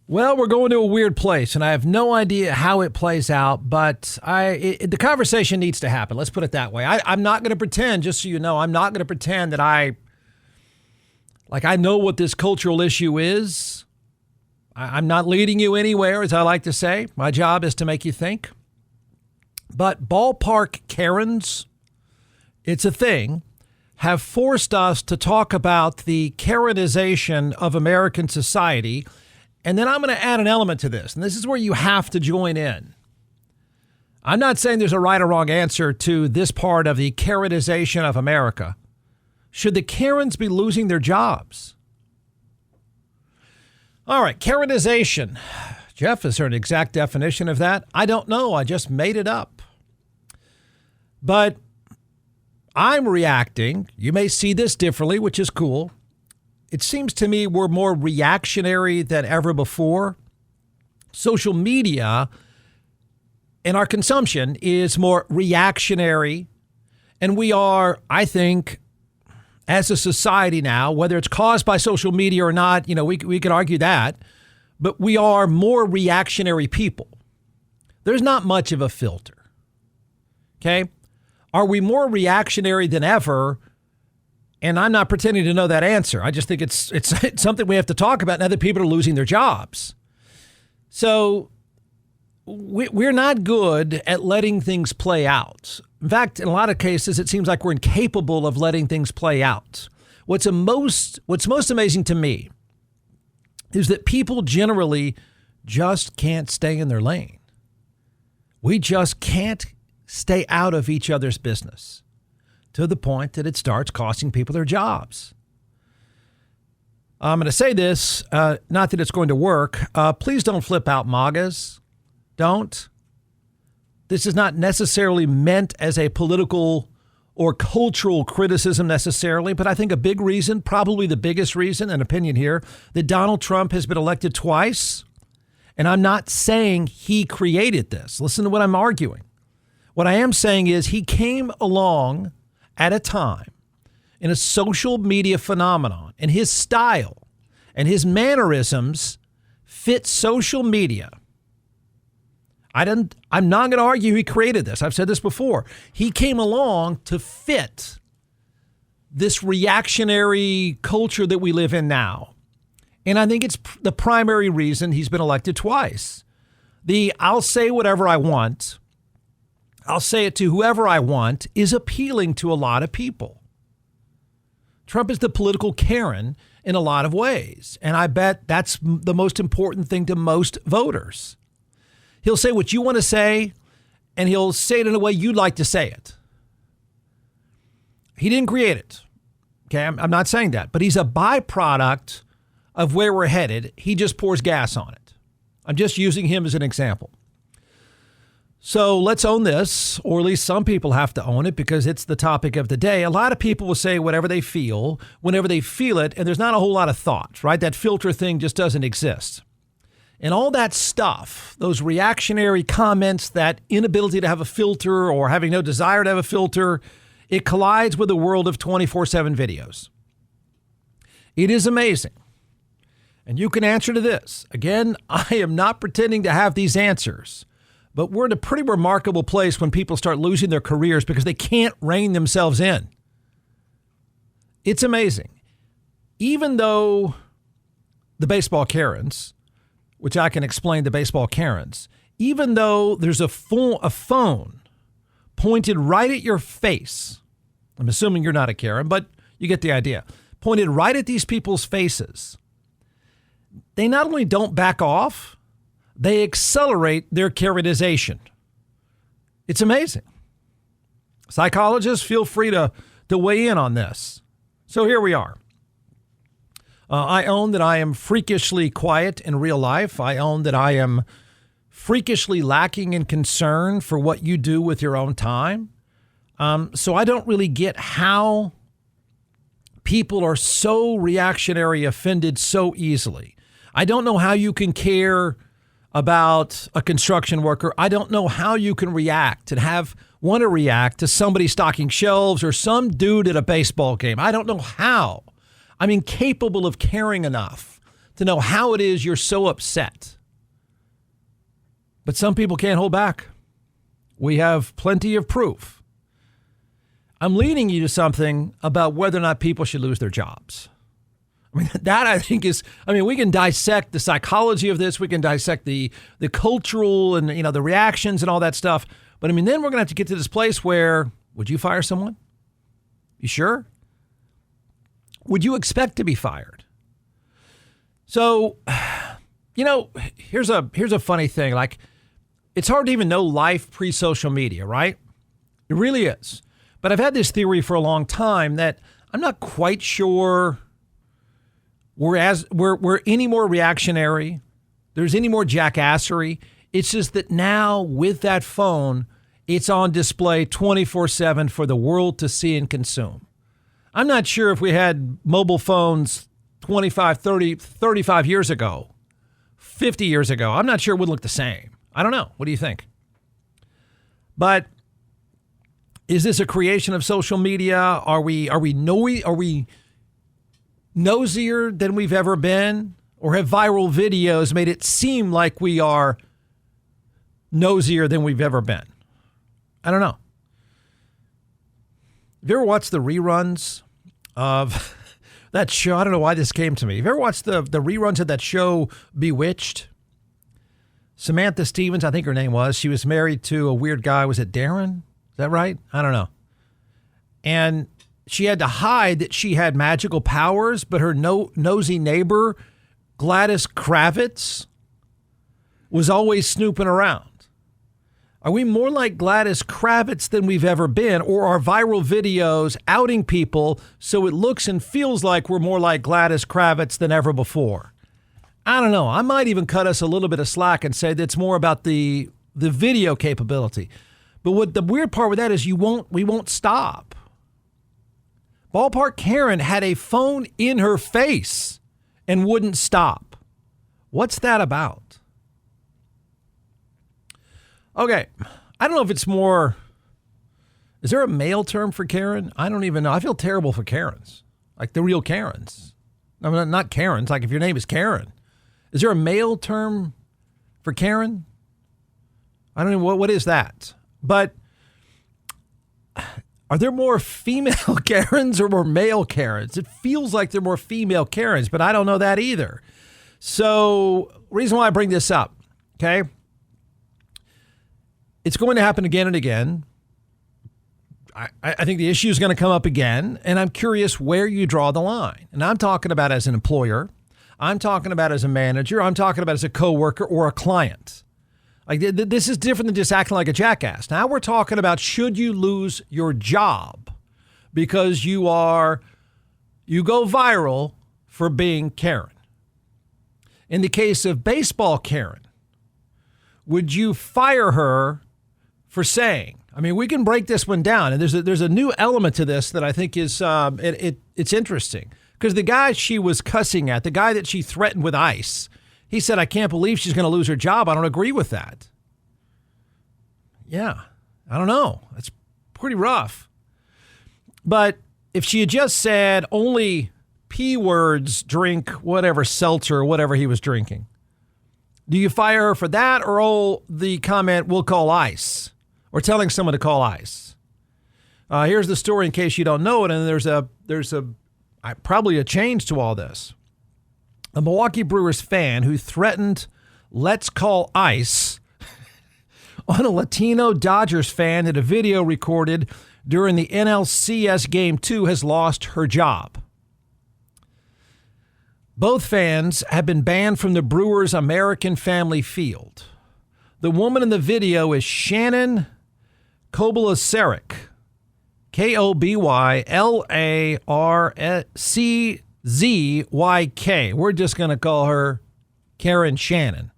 Well, we're going to a weird place, and I have no idea how it plays out, but the conversation needs to happen. Let's put it that way. I'm not going to pretend, just so you know, I'm not going to pretend that I know what this cultural issue is. I'm not leading you anywhere, as I like to say. My job is to make you think. But ballpark Karens, it's a thing, have forced us to talk about the Karenization of American society. And then I'm going to add an element to this, and this is where you have to join in. I'm not saying there's a right or wrong answer to this part of the Karenization of America. Should the Karens be losing their jobs? All right, Karenization. Jeff, is there an exact definition of that? I don't know. I just made it up. But I'm reacting. You may see this differently, which is cool. It seems to me we're more reactionary than ever before. Social media and our consumption is more reactionary. And we are, I think, as a society now, whether it's caused by social media or not, we could argue that, but we are more reactionary people. There's not much of a filter. Okay? Are we more reactionary than ever? And I'm not pretending to know that answer. I just think it's something we have to talk about now that people are losing their jobs. So we're not good at letting things play out. In fact, in a lot of cases, it seems like we're incapable of letting things play out. What's most amazing to me is that people generally just can't stay in their lane. We just can't stay out of each other's business, to the point that it starts costing people their jobs. I'm going to say this, not that it's going to work. Please don't flip out MAGAs. Don't. This is not necessarily meant as a political or cultural criticism necessarily, but I think a big reason, probably the biggest reason, an opinion here, that Donald Trump has been elected twice. And I'm not saying he created this. Listen to what I'm arguing. What I am saying is he came along at a time in a social media phenomenon, and his style and his mannerisms fit social media. I'm not going to argue he created this. I've said this before. He came along to fit this reactionary culture that we live in now. And I think it's the primary reason he's been elected twice. I'll say whatever I want, I'll say it to whoever I want, is appealing to a lot of people. Trump is the political Karen in a lot of ways. And I bet that's the most important thing to most voters. He'll say what you want to say, and he'll say it in a way you'd like to say it. He didn't create it. Okay, I'm not saying that, but he's a byproduct of where we're headed. He just pours gas on it. I'm just using him as an example. So let's own this, or at least some people have to own it because it's the topic of the day. A lot of people will say whatever they feel, whenever they feel it, and there's not a whole lot of thought, right? That filter thing just doesn't exist. And all that stuff, those reactionary comments, that inability to have a filter or having no desire to have a filter, it collides with the world of 24/7 videos. It is amazing. And you can answer to this. Again, I am not pretending to have these answers, but we're in a pretty remarkable place when people start losing their careers because they can't rein themselves in. It's amazing. Even though the baseball Karens, which I can explain the baseball Karens, even though there's a phone pointed right at your face, I'm assuming you're not a Karen, but you get the idea, pointed right at these people's faces, they not only don't back off, they accelerate their Karenization. It's amazing. Psychologists, feel free to weigh in on this. So here we are. I own that I am freakishly quiet in real life. I own that I am freakishly lacking in concern for what you do with your own time. So I don't really get how people are so reactionary, offended so easily. I don't know how you can care about a construction worker. I don't know how you can react and want to react to somebody stocking shelves or some dude at a baseball game. I don't know how. I'm incapable of caring enough to know how it is you're so upset. But some people can't hold back. We have plenty of proof. I'm leading you to something about whether or not people should lose their jobs. I mean, that I think is, we can dissect the psychology of this. We can dissect the cultural and, the reactions and all that stuff. But then we're going to have to get to this place where, would you fire someone? You sure? Would you expect to be fired? So, here's a funny thing. Like, it's hard to even know life pre-social media, right? It really is. But I've had this theory for a long time that I'm not quite sure we're any more reactionary. There's any more jackassery. It's just that now with that phone, it's on display 24/7 for the world to see and consume. I'm not sure if we had mobile phones 25, 30, 35 years ago, 50 years ago. I'm not sure it would look the same. I don't know. What do you think? But is this a creation of social media? Are we nosier than we've ever been? Or have viral videos made it seem like we are nosier than we've ever been? I don't know. Have you ever watched the reruns of that show? I don't know why this came to me. Have you ever watched the reruns of that show, Bewitched? Samantha Stevens, I think her name was. She was married to a weird guy. Was it Darren? Is that right? I don't know. And she had to hide that she had magical powers, but her nosy neighbor, Gladys Kravitz, was always snooping around. Are we more like Gladys Kravitz than we've ever been, or are viral videos outing people so it looks and feels like we're more like Gladys Kravitz than ever before? I don't know. I might even cut us a little bit of slack and say that's more about the video capability. But what the weird part with that is we won't stop. Ballpark Karen had a phone in her face and wouldn't stop. What's that about? Okay, I don't know if it's more, is there a male term for Karen? I don't even know. I feel terrible for Karens, like the real Karens. No, not Karens, like if your name is Karen. Is there a male term for Karen? I don't know, what is that? But are there more female Karens or more male Karens? It feels like there are more female Karens, but I don't know that either. So, reason why I bring this up, okay? It's going to happen again and again. I think the issue is going to come up again, and I'm curious where you draw the line. And I'm talking about as an employer. I'm talking about as a manager. I'm talking about as a coworker or a client. Like, this is different than just acting like a jackass. Now we're talking about, should you lose your job because you go viral for being Karen? In the case of baseball Karen, would you fire her for saying? We can break this one down, and there's a new element to this that I think is it's interesting, because the guy she was cussing at, the guy that she threatened with ice, he said, "I can't believe she's going to lose her job. I don't agree with that." Yeah, I don't know. That's pretty rough. But if she had just said only P words, drink whatever seltzer or whatever he was drinking, do you fire her for that, or the comment, "We'll call ICE," or telling someone to call ICE? Here's the story in case you don't know it, and there's probably a change to all this. A Milwaukee Brewers fan who threatened "let's call ICE" on a Latino Dodgers fan at a video recorded during the NLCS Game 2 has lost her job. Both fans have been banned from the Brewers' American Family Field. The woman in the video is Shannon Kobylarczyk, Kobylarczyk. We're just going to call her Karen Shannon.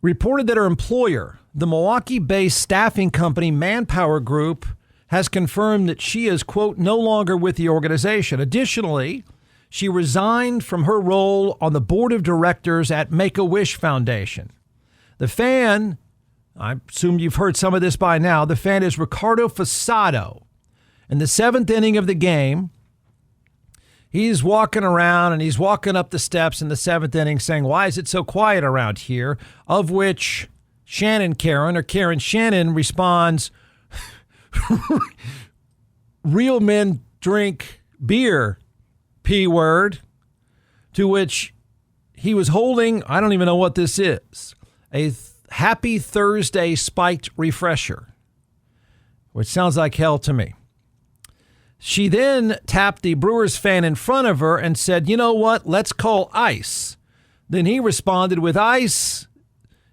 Reported that her employer, the Milwaukee-based staffing company Manpower Group, has confirmed that she is, quote, no longer with the organization. Additionally, she resigned from her role on the board of directors at Make-A-Wish Foundation. The fan, I assume you've heard some of this by now, the fan is Ricardo Fasado. In the seventh inning of the game, He's walking around and he's walking up the steps in the seventh inning saying, why is it so quiet around here? Of which Karen Shannon responds, real men drink beer, P word, to which he was holding, I don't even know what this is, a Happy Thursday spiked refresher, which sounds like hell to me. She then tapped the Brewers fan in front of her and said, you know what, let's call ICE. Then he responded with, ICE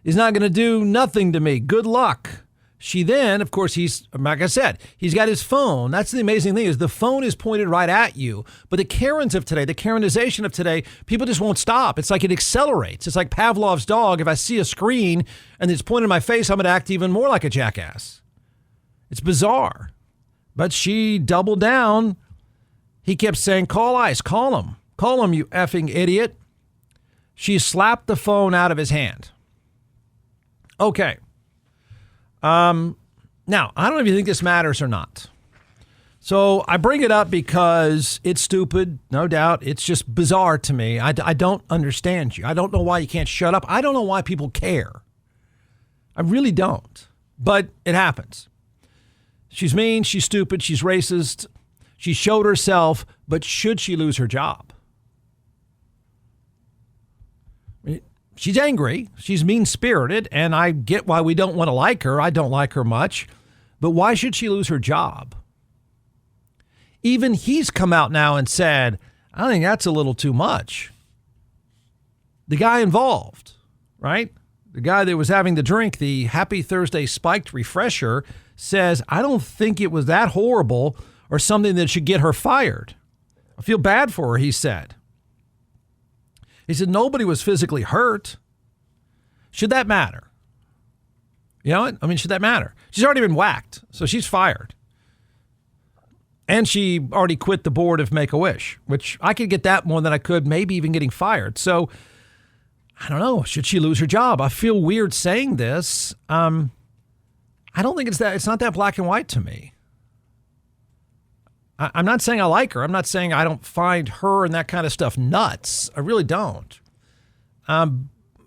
is not going to do nothing to me. Good luck. She then, of course, he's, like I said, he's got his phone. That's the amazing thing is the phone is pointed right at you. But the Karens of today, the Karenization of today, people just won't stop. It's like it accelerates. It's like Pavlov's dog. If I see a screen and it's pointed in my face, I'm going to act even more like a jackass. It's bizarre. But she doubled down. He kept saying, call ICE, call him. Call him, you effing idiot. She slapped the phone out of his hand. Okay. Now, I don't know if you think this matters or not. So I bring it up because it's stupid, no doubt. It's just bizarre to me. I don't understand you. I don't know why you can't shut up. I don't know why people care. I really don't. But it happens. She's mean, she's stupid, she's racist. She showed herself, but should she lose her job? She's angry, she's mean-spirited, and I get why we don't want to like her. I don't like her much. But why should she lose her job? Even he's come out now and said, I think that's a little too much. The guy involved, right? The guy that was having the drink, the Happy Thursday spiked refresher, says, I don't think it was that horrible or something that should get her fired. I feel bad for her, he said. He said, nobody was physically hurt. Should that matter? You know what? I mean, should that matter? She's already been whacked, so she's fired. And she already quit the board of Make-A-Wish, which I could get that more than I could maybe even getting fired. So I don't know. Should she lose her job? I feel weird saying this. I don't think it's not that black and white to me. I'm not saying I like her. I'm not saying I don't find her and that kind of stuff nuts. I really don't.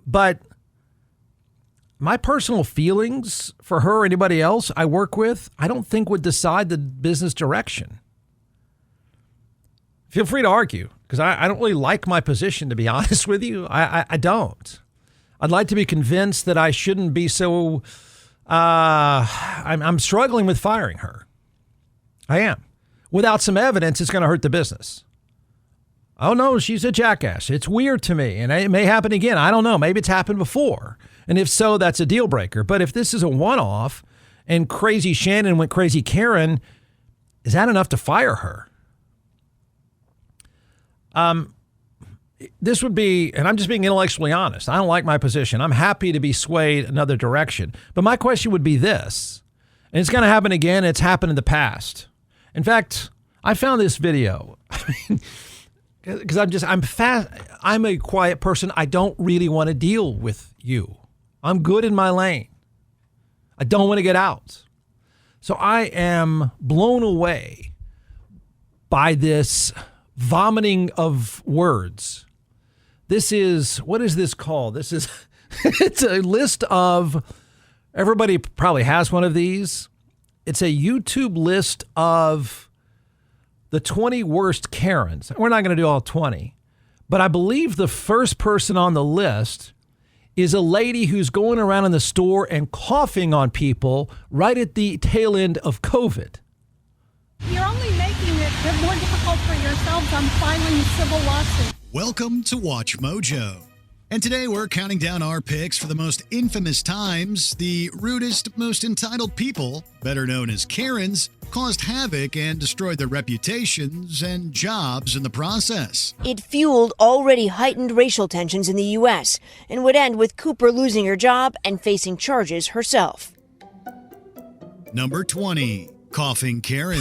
But my personal feelings for her or anybody else I work with, I don't think would decide the business direction. Feel free to argue, because I don't really like my position, to be honest with you. I don't. I'd like to be convinced that I shouldn't be so... I'm struggling with firing her. I am. Without some evidence, it's going to hurt the business. Oh, no, she's a jackass. It's weird to me, and it may happen again. I don't know. Maybe it's happened before. And if so, that's a deal breaker. But if this is a one-off and Crazy Shannon went Crazy Karen, is that enough to fire her? This would be, and I'm just being intellectually honest, I don't like my position. I'm happy to be swayed another direction. But my question would be this, and it's going to happen again. It's happened in the past. In fact, I found this video because I'm a quiet person. I don't really want to deal with you. I'm good in my lane. I don't want to get out. So I am blown away by this vomiting of words. This is, what is this called? This is, it's a list of, everybody probably has one of these. It's a YouTube list of the 20 worst Karens. We're not going to do all 20, but I believe the first person on the list is a lady who's going around in the store and coughing on people right at the tail end of COVID. You're only making it more difficult for yourselves on filing a civil lawsuit. Welcome to Watch Mojo. And today we're counting down our picks for the most infamous times the rudest, most entitled people, better known as Karens, caused havoc and destroyed their reputations and jobs in the process. It fueled already heightened racial tensions in the U.S. and would end with Cooper losing her job and facing charges herself. Number 20. Coughing Karen.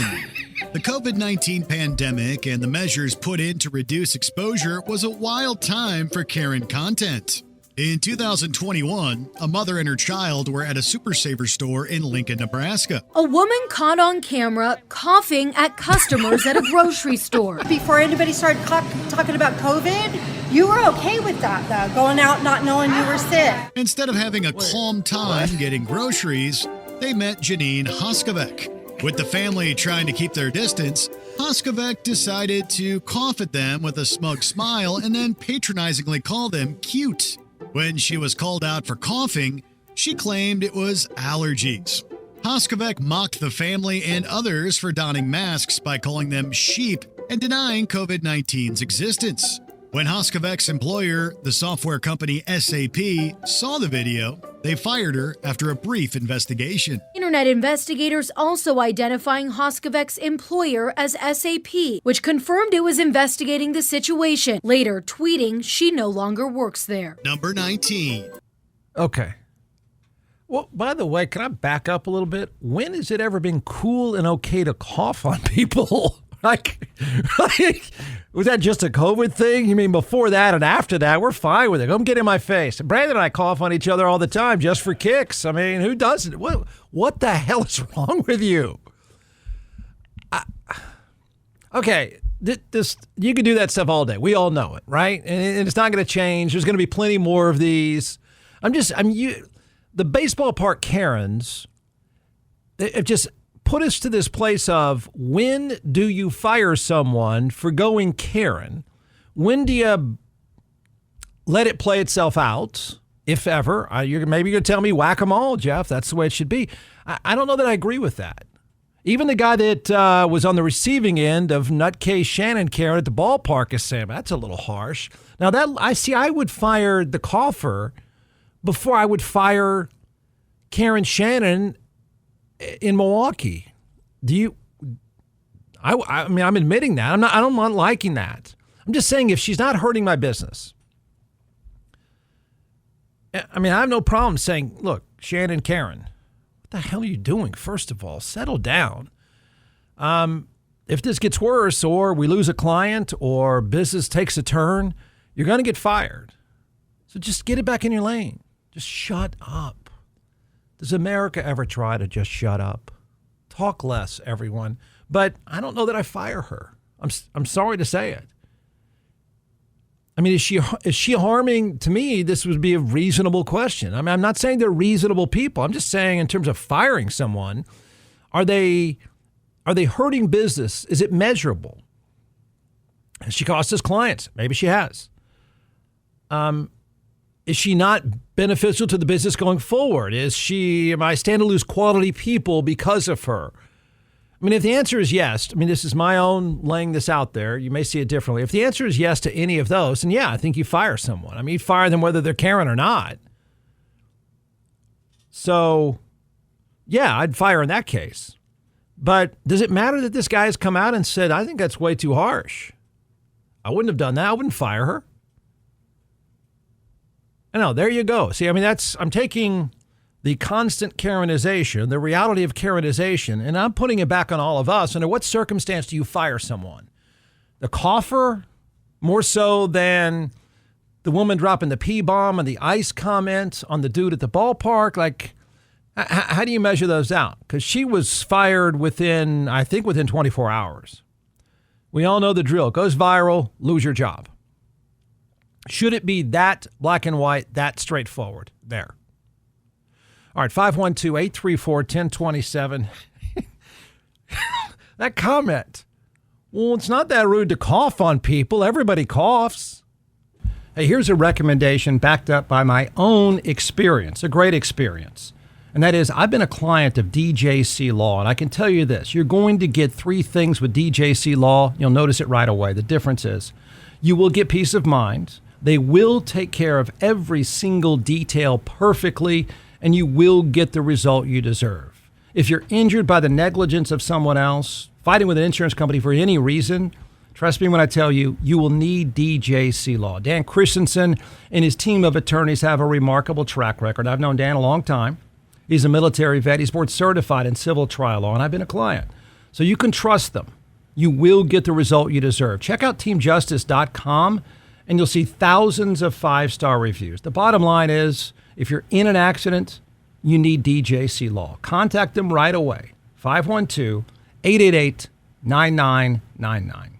The COVID-19 pandemic and the measures put in to reduce exposure was a wild time for Karen content. In 2021, a mother and her child were at a Super Saver store in Lincoln, Nebraska. A woman caught on camera coughing at customers at a grocery store. Before anybody started talking about COVID, you were okay with that, though, going out not knowing you were sick. Instead of having a calm time getting groceries, they met Janine Hoskevec. With the family trying to keep their distance, Hoskevec decided to cough at them with a smug smile and then patronizingly call them cute. When she was called out for coughing, she claimed it was allergies. Hoskevec mocked the family and others for donning masks by calling them sheep and denying COVID-19's existence. When Hoskevec's employer, the software company SAP, saw the video, they fired her after a brief investigation. Internet investigators also identifying Hoskevec's employer as SAP, which confirmed it was investigating the situation, later tweeting she no longer works there. Number 19. Okay. Well, by the way, can I back up a little bit? When has it ever been cool and okay to cough on people? Like, was that just a COVID thing? You mean before that and after that, we're fine with it. Come get in my face. Brandon and I cough on each other all the time just for kicks. I mean, who doesn't? What the hell is wrong with you? Okay, this you can do that stuff all day. We all know it, right? And it's not going to change. There's going to be plenty more of these. The baseball park Karens have just put us to this place of, when do you fire someone for going Karen? When do you let it play itself out, if ever? Maybe you're going to tell me whack them all, Jeff. That's the way it should be. I don't know that I agree with that. Even the guy that was on the receiving end of Nutcase Shannon Karen at the ballpark is saying, that's a little harsh. Now, I would fire the cougher before I would fire Karen Shannon in Milwaukee. I mean, I'm admitting that. I don't want liking that. I'm just saying, if she's not hurting my business, I mean, I have no problem saying, look, Shannon, Karen, what the hell are you doing? First of all, settle down. If this gets worse, or we lose a client, or business takes a turn, you're going to get fired. So just get it back in your lane. Just shut up. Does America ever try to just shut up? Talk less, everyone. But I don't know that I fire her. I'm sorry to say it. I mean, is she harming? To me, this would be a reasonable question. I mean, I'm not saying they're reasonable people. I'm just saying, in terms of firing someone, are they hurting business? Is it measurable? Has she cost us clients? Maybe she has. Is she not beneficial to the business going forward? Am I stand to lose quality people because of her? I mean, if the answer is yes, I mean, this is my own laying this out there. You may see it differently. If the answer is yes to any of those, then yeah, I think you fire someone. I mean, you fire them whether they're Karen or not. So, yeah, I'd fire in that case. But does it matter that this guy has come out and said, I think that's way too harsh? I wouldn't have done that. I wouldn't fire her. I know, there you go. See, I mean, I'm taking the constant Karenization, the reality of Karenization, and I'm putting it back on all of us. Under what circumstance do you fire someone? The cougher, more so than the woman dropping the P-bomb and the ice comment on the dude at the ballpark? Like, how do you measure those out? Because she was fired within 24 hours. We all know the drill. It goes viral, lose your job. Should it be that black and white, that straightforward? There. All right, 512-834-1027. That comment. Well, it's not that rude to cough on people. Everybody coughs. Hey, here's a recommendation backed up by my own experience, a great experience. And that is, I've been a client of DJC Law, and I can tell you this. You're going to get three things with DJC Law. You'll notice it right away. The difference is you will get peace of mind. They will take care of every single detail perfectly, and you will get the result you deserve. If you're injured by the negligence of someone else, fighting with an insurance company for any reason, trust me when I tell you, you will need DJC Law. Dan Christensen and his team of attorneys have a remarkable track record. I've known Dan a long time. He's a military vet. He's board certified in civil trial law, and I've been a client. So you can trust them. You will get the result you deserve. Check out teamjustice.com. and you'll see thousands of 5-star reviews. The bottom line is, if you're in an accident, you need DJC Law. Contact them right away. 512-888-9999.